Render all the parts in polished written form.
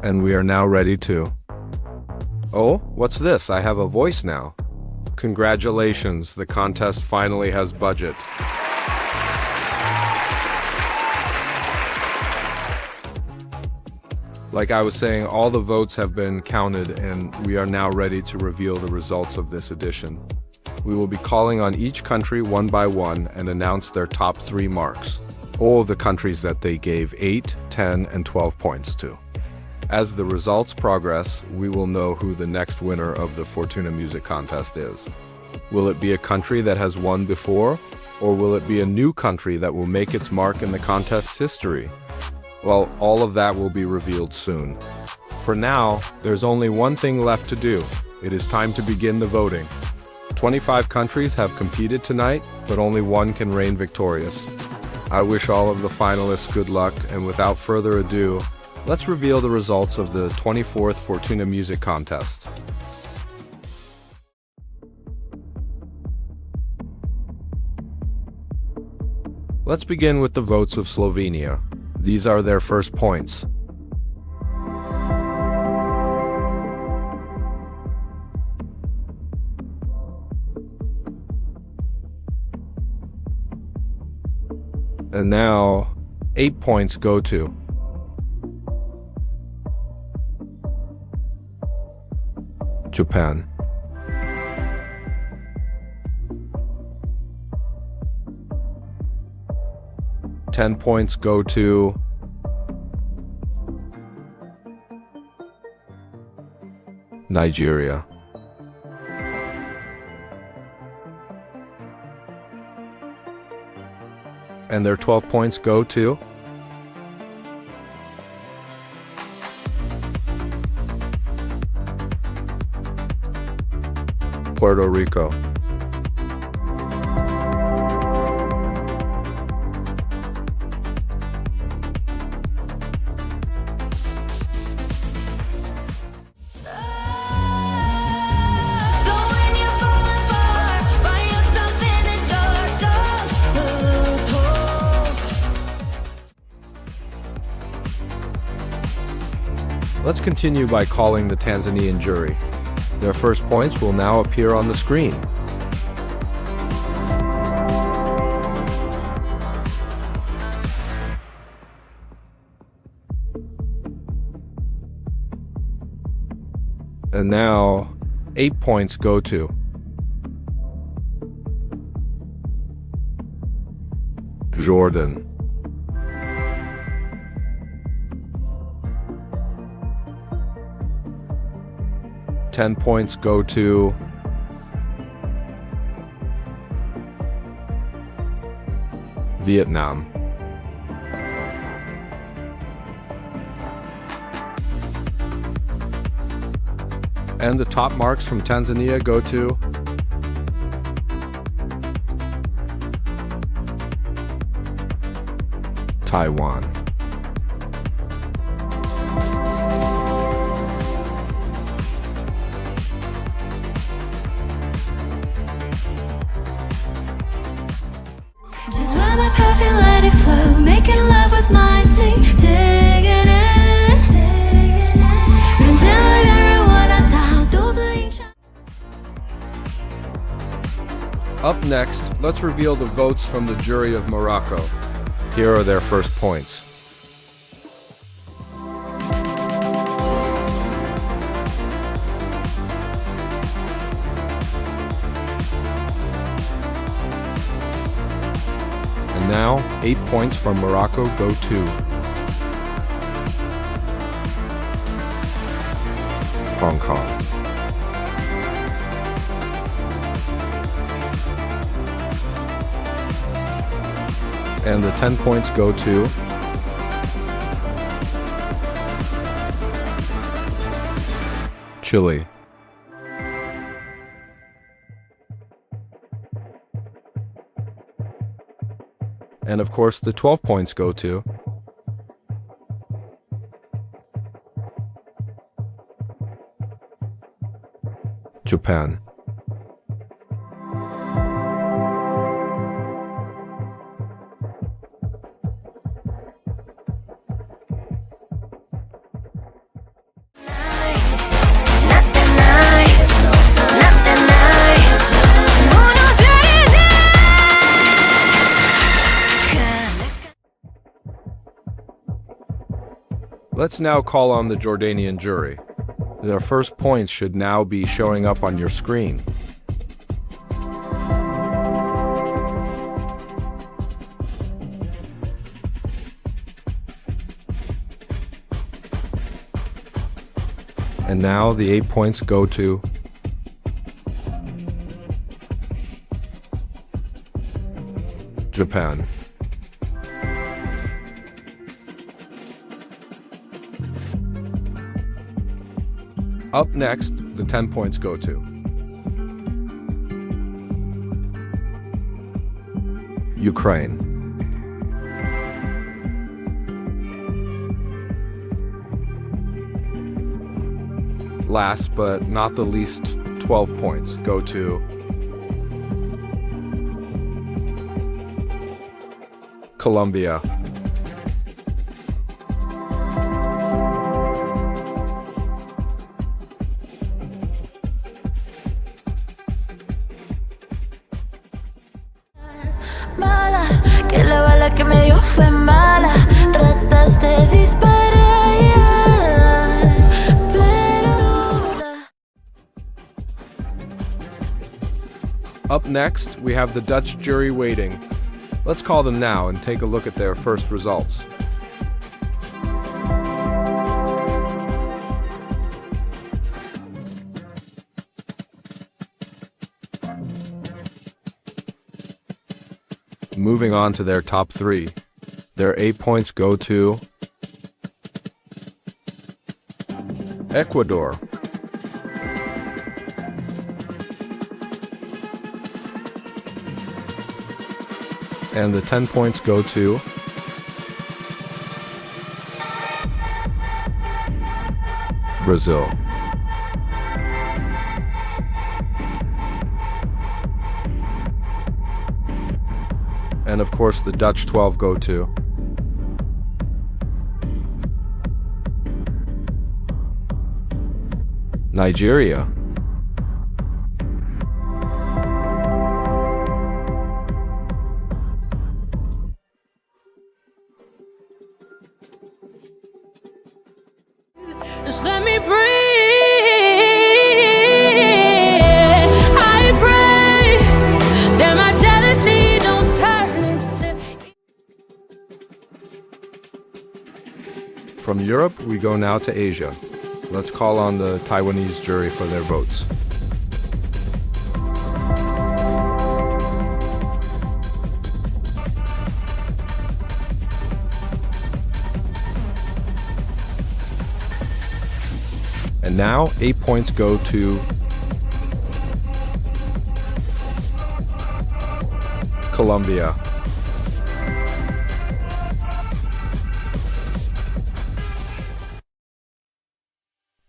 And we are now ready to... Oh, what's this? I have a voice now. Congratulations, the contest finally has budget. Like I was saying, all the votes have been counted and we are now ready to reveal the results of this edition. We will be calling on each country one by one and announce their top 3 marks. All of the countries that they gave 8, 10, and 12 points to. As the results progress, we will know who the next winner of the Fortuna Music Contest is. Will it be a country that has won before, or will it be a new country that will make its mark in the contest's history? Well, all of that will be revealed soon. For now, there's only one thing left to do. It is time to begin the voting. 25 countries have competed tonight, but only one can reign victorious. I wish all of the finalists good luck, and without further ado, let's reveal the results of the 24th Fortuna Music Contest. Let's begin with the votes of Slovenia. These are their first points. And now, 8 points go to Japan. Ten points go to Nigeria. And their 12 points go to Puerto Rico. Let's continue by calling the Tanzanian jury. Their first points will now appear on the screen. And now, 8 points go to Jordan. Ten points go to Vietnam. And the top marks from Tanzania go to Taiwan. Perfect, let it flow, making love with my sting, take it in. Up next, let's reveal the votes from the jury of Morocco. Here are their first points. And now, 8 points from Morocco go to Hong Kong. And the 10 points go to Chile. And of course, the 12 points go to Japan. Let's now call on the Jordanian jury. Their first points should now be showing up on your screen. And now the 8 points go to Japan. Up next, the 10 points go to Ukraine. Last but not the least, 12 points go to Colombia. Mala, que la bala que me dio fue mala. Trataste de disparar, pero Up next, we have the Dutch jury waiting. Let's call them now and take a look at their first results. Moving on to their top 3. Their 8 points go to Ecuador. And the 10 points go to Brazil. And of course, the Dutch 12 go to Nigeria. just let me breathe. I pray that my jealousy don't turn into. From Europe, we go now to Asia. Let's call on the Taiwanese jury for their votes. And now, 8 points go to Colombia.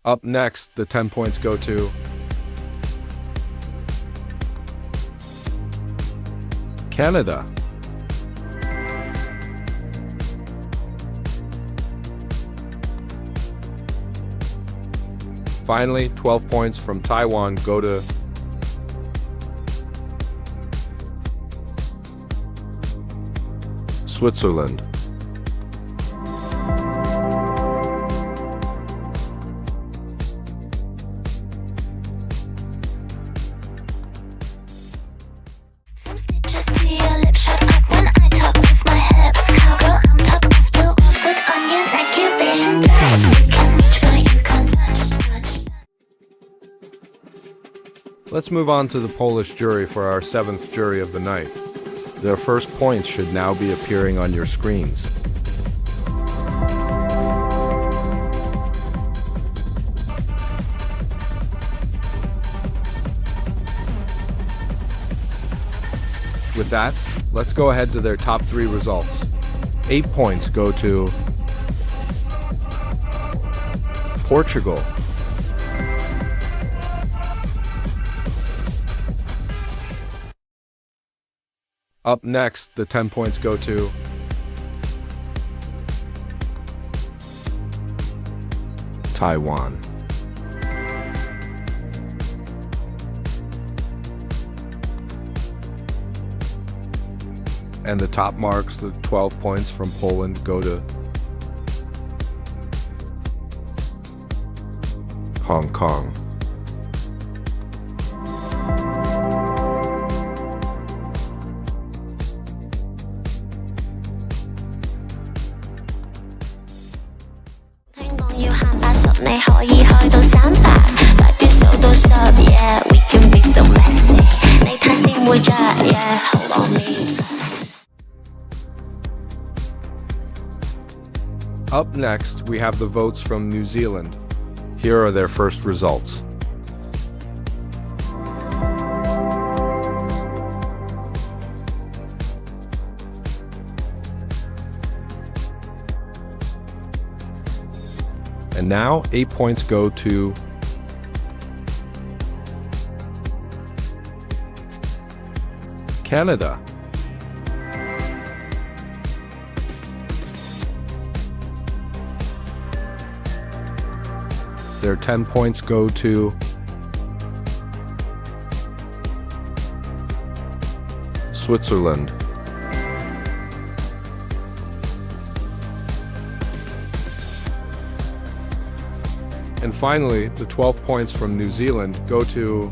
Up next, the 10 points go to Canada. Finally, 12 points from Taiwan go to Switzerland. Some stitches to your lip, shut up when I talk with my hips. Cowgirl, I'm top of the world with onion accusation. We can reach, but you can't touch. Let's move on to the Polish jury for our 7th jury of the night. Their first points should now be appearing on your screens. With that, let's go ahead to their top 3 results. 8 points go to Portugal. Up next, the 10 points go to Taiwan. And the top marks, the 12 points from Poland, go to Hong Kong. Up next, we have the votes from New Zealand. Here are their first results. And now, 8 points go to Canada. Their 10 points go to Switzerland. And finally, the 12 points from New Zealand go to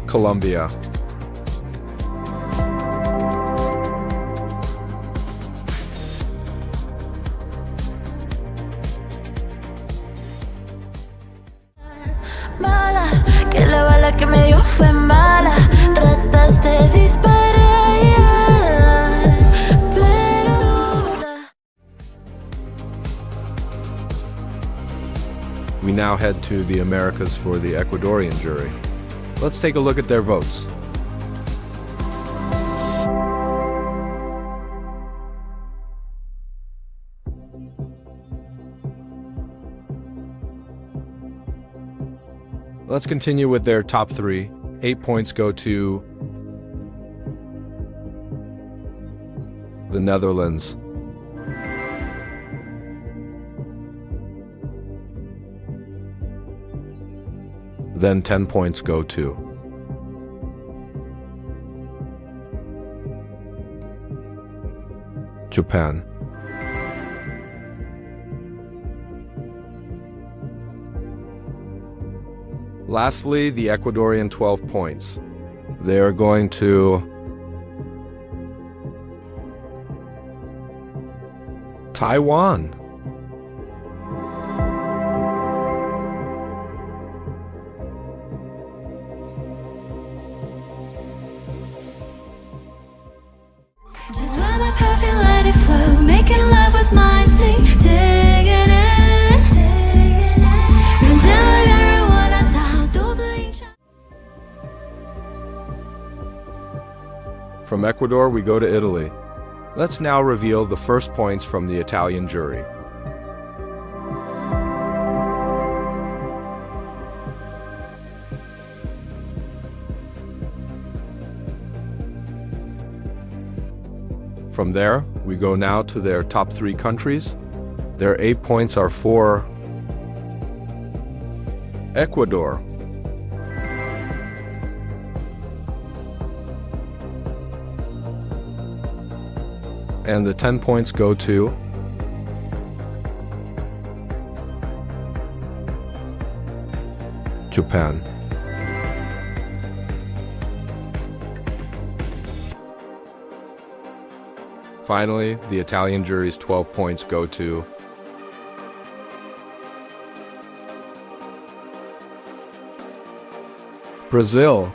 Colombia. Mala, que la bala que me dio fue mala. Trataste de disparar, pero We now head to the Americas for the Ecuadorian jury. Let's take a look at their votes. Let's continue with their top three. 8 points go to the Netherlands. Then 10 points go to Japan. Lastly, the Ecuadorian 12 points. They are going to Taiwan. just let my perfume let it flow, making love with my sting, taking it. From Ecuador, we go to Italy. Let's now reveal the first points from the Italian jury. From there, we go now to their top three countries. Their 8 points are for Ecuador. And the 10 points go to Japan. Finally, the Italian jury's 12 points go to Brazil.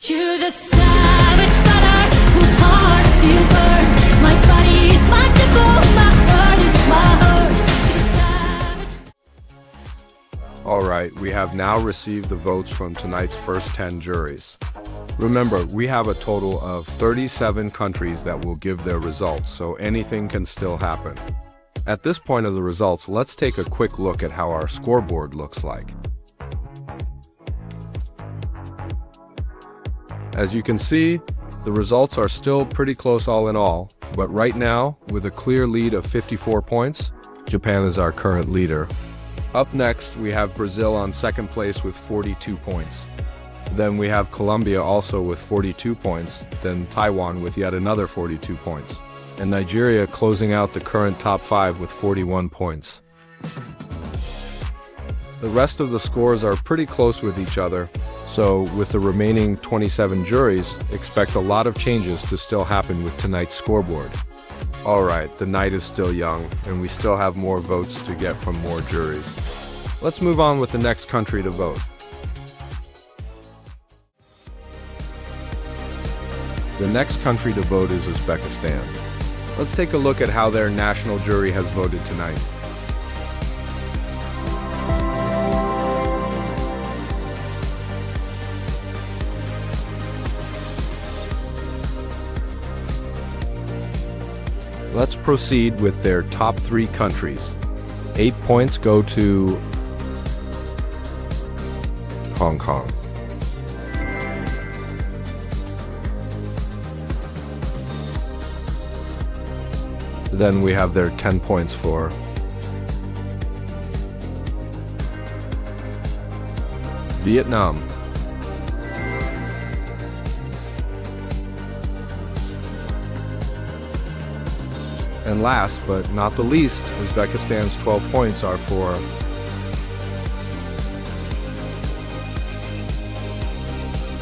To the savage lovers whose hearts you burn, my body is my temple, my heart is my heart. To the savage. All right, we have now received the votes from tonight's first 10 juries. Remember, we have a total of 37 countries that will give their results, so anything can still happen. At this point of the results, let's take a quick look at how our scoreboard looks like. As you can see, the results are still pretty close all in all, but right now, with a clear lead of 54 points, Japan is our current leader. Up next, we have Brazil on second place with 42 points. Then we have Colombia also with 42 points, then Taiwan with yet another 42 points, and Nigeria closing out the current top 5 with 41 points. The rest of the scores are pretty close with each other, so with the remaining 27 juries, expect a lot of changes to still happen with tonight's scoreboard. Alright, the night is still young, and we still have more votes to get from more juries. Let's move on with the next country to vote. The next country to vote is Uzbekistan. Let's take a look at how their national jury has voted tonight. Let's proceed with their top 3 countries. 8 points go to Hong Kong. Then we have their 10 points for Vietnam. And last but not the least, Uzbekistan's 12 points are for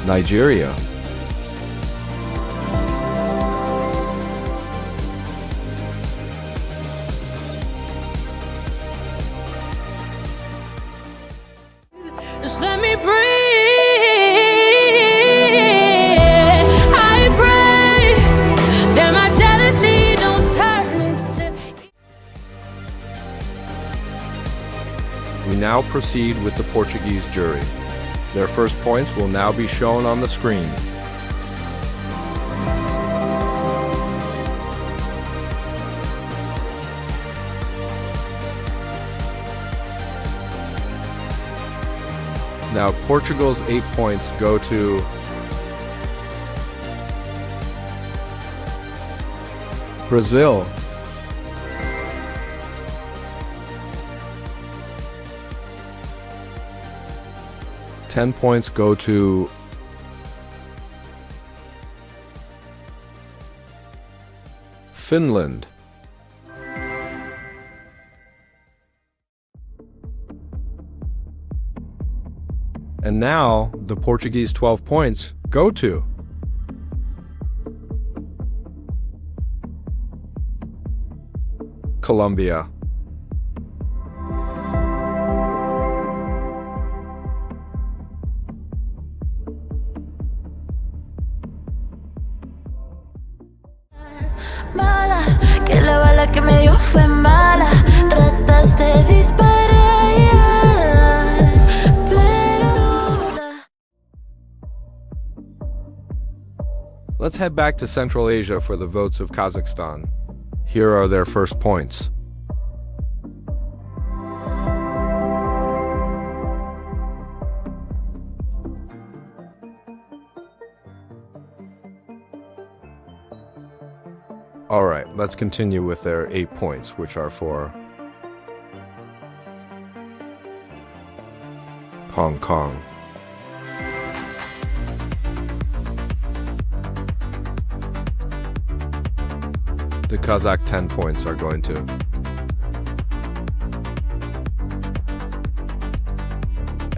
Nigeria. Just let me breathe. I pray that my jealousy don't turn into. We now proceed with the Portuguese jury. Their first points will now be shown on the screen. Now, Portugal's 8 points go to Brazil. Ten points go to Finland. And now, the Portuguese 12 points go to Colombia. Mala, que la bala que me dio fue mala. Trataste de disparar, pero Let's head back to Central Asia for the votes of Kazakhstan. Here are their first points. Alright, let's continue with their 8 points, which are for Hong Kong. The Kazakh 10 points are going to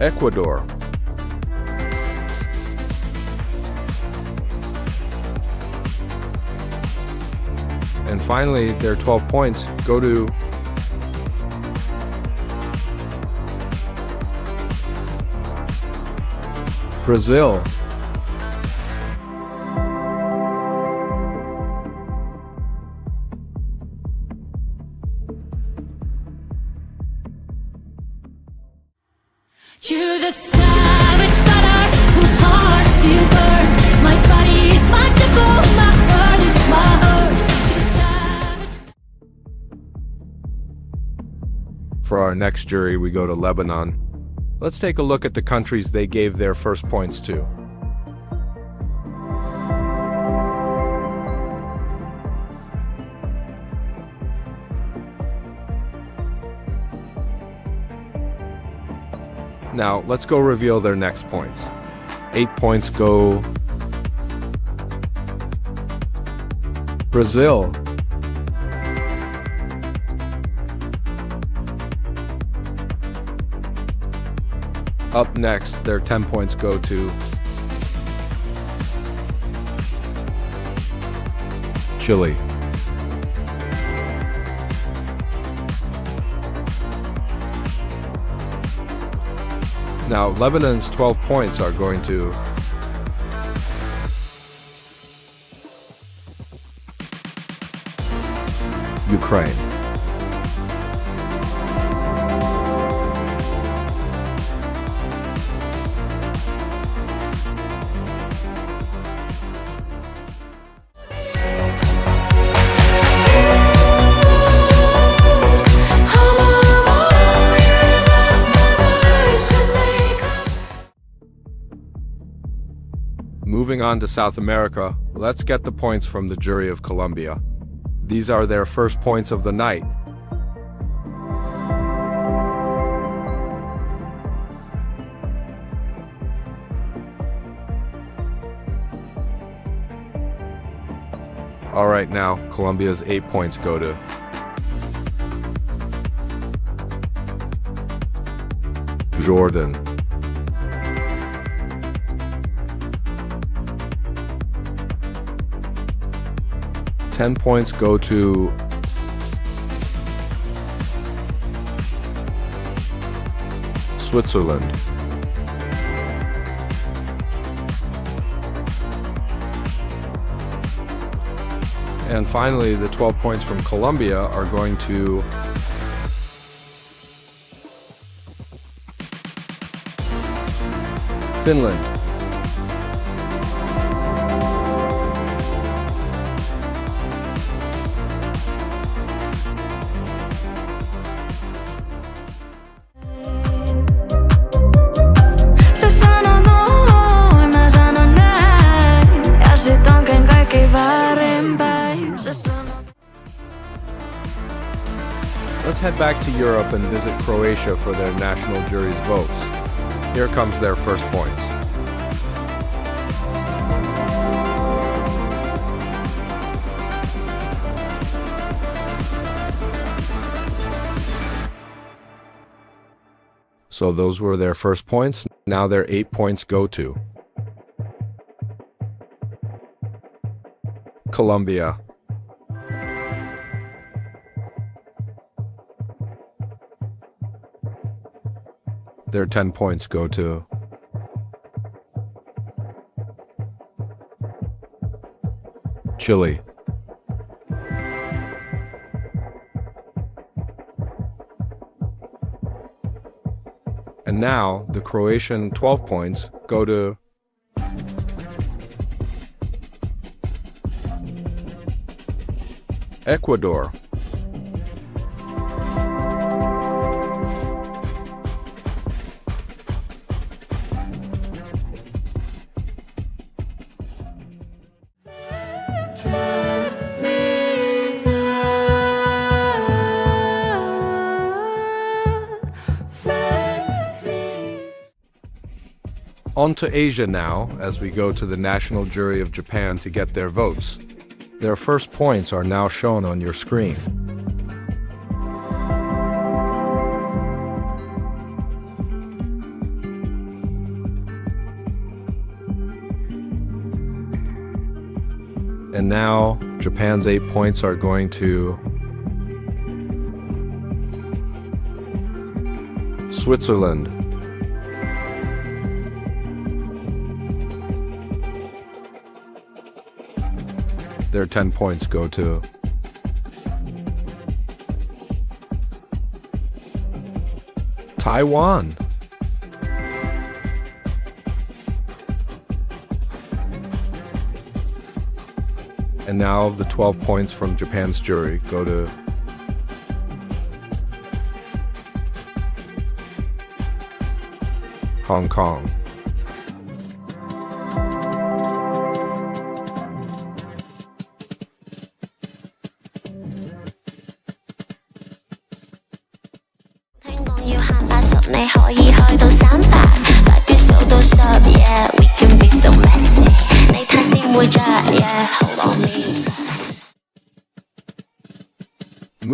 Ecuador. And finally, their 12 points go to Brazil. To the savage fighters whose hearts do you burn. My body is my temple, my heart is my heart. To the savage. For our next jury, we go to Lebanon. Let's take a look at the countries they gave their first points to. Now, let's go reveal their next points. 8 points go Brazil. Up next, their 10 points go to Chile. Now, Lebanon's 12 points are going to Ukraine. Moving on to South America, let's get the points from the jury of Colombia. These are their first points of the night. All right, now Colombia's 8 points go to Jordan. Ten points go to Switzerland. And finally, the 12 points from Colombia are going to Finland. Se sanoo noin, mä sanon näin. Ja sit onkin kaikki väärinpäin. Se sanoo. Let's head back to Europe and visit Croatia for their national jury's votes. Here comes their first points. So those were their first points. Now their 8 points go to Colombia. Their 10 points go to Chile. And now the Croatian 12 points go to Ecuador. On to Asia now, as we go to the national jury of Japan to get their votes. Their first points are now shown on your screen. And now, Japan's 8 points are going to Switzerland. Their 10 points go to Taiwan. And now the 12 points from Japan's jury go to Hong Kong.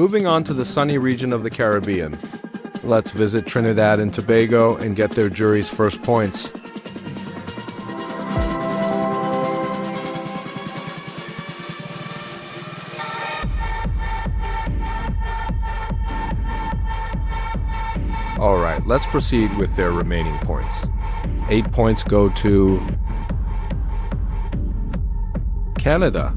Moving on to the sunny region of the Caribbean. Let's visit Trinidad and Tobago and get their jury's first points. Alright, let's proceed with their remaining points. 8 points go to Canada.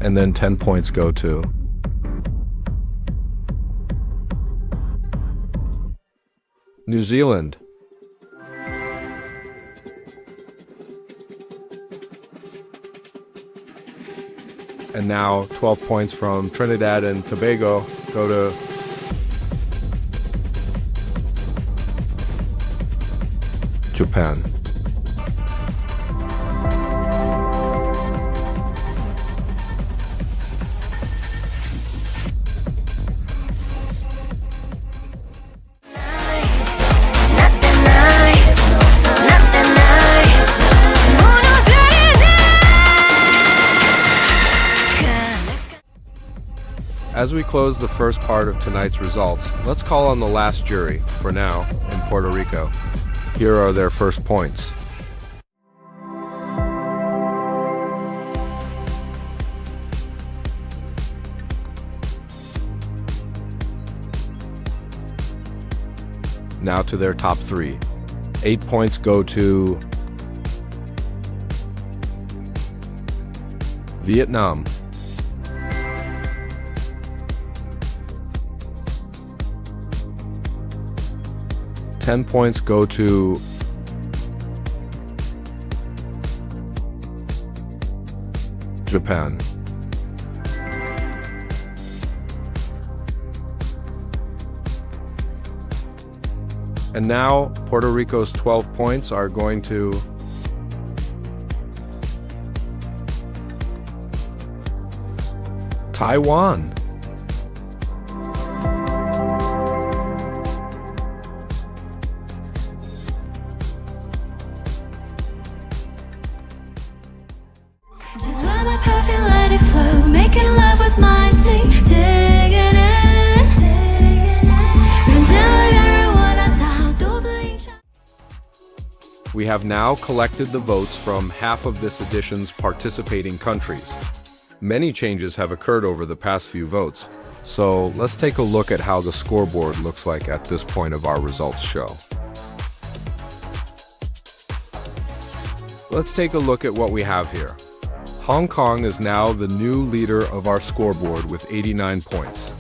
And then 10 points go to New Zealand. And now 12 points from Trinidad and Tobago go to Japan. As we close the first part of tonight's results, let's call on the last jury, for now, in Puerto Rico. Here are their first points. Now to their top three. 8 points go to Vietnam. $10 points go to Japan. And now Puerto Rico's 12 points are going to Taiwan. Just let my perfect let it flow, making love with my sting, digging in. We have now collected the votes from half of this edition's participating countries. Many changes have occurred over the past few votes, so let's take a look at how the scoreboard looks like at this point of our results show. Let's take a look at what we have here. Hong Kong is now the new leader of our scoreboard with 89 points.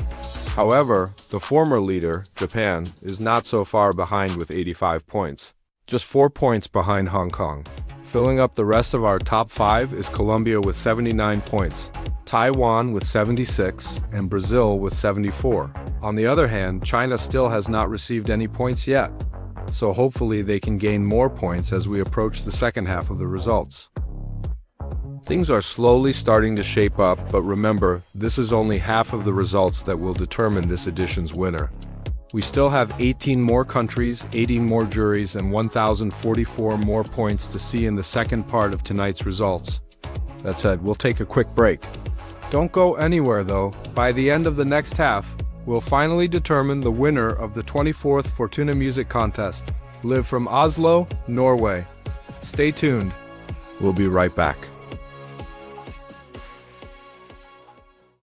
However, the former leader, Japan, is not so far behind with 85 points. Just 4 points behind Hong Kong. Filling up the rest of our top 5 is Colombia with 79 points, Taiwan with 76, and Brazil with 74. On the other hand, China still has not received any points yet, so hopefully they can gain more points as we approach the second half of the results. Things are slowly starting to shape up, but remember, this is only half of the results that will determine this edition's winner. We still have 18 more countries, 18 more juries, and 1,044 more points to see in the second part of tonight's results. That said, we'll take a quick break. Don't go anywhere though. By the end of the next half, we'll finally determine the winner of the 24th Fortuna Music Contest, live from Oslo, Norway. Stay tuned. We'll be right back.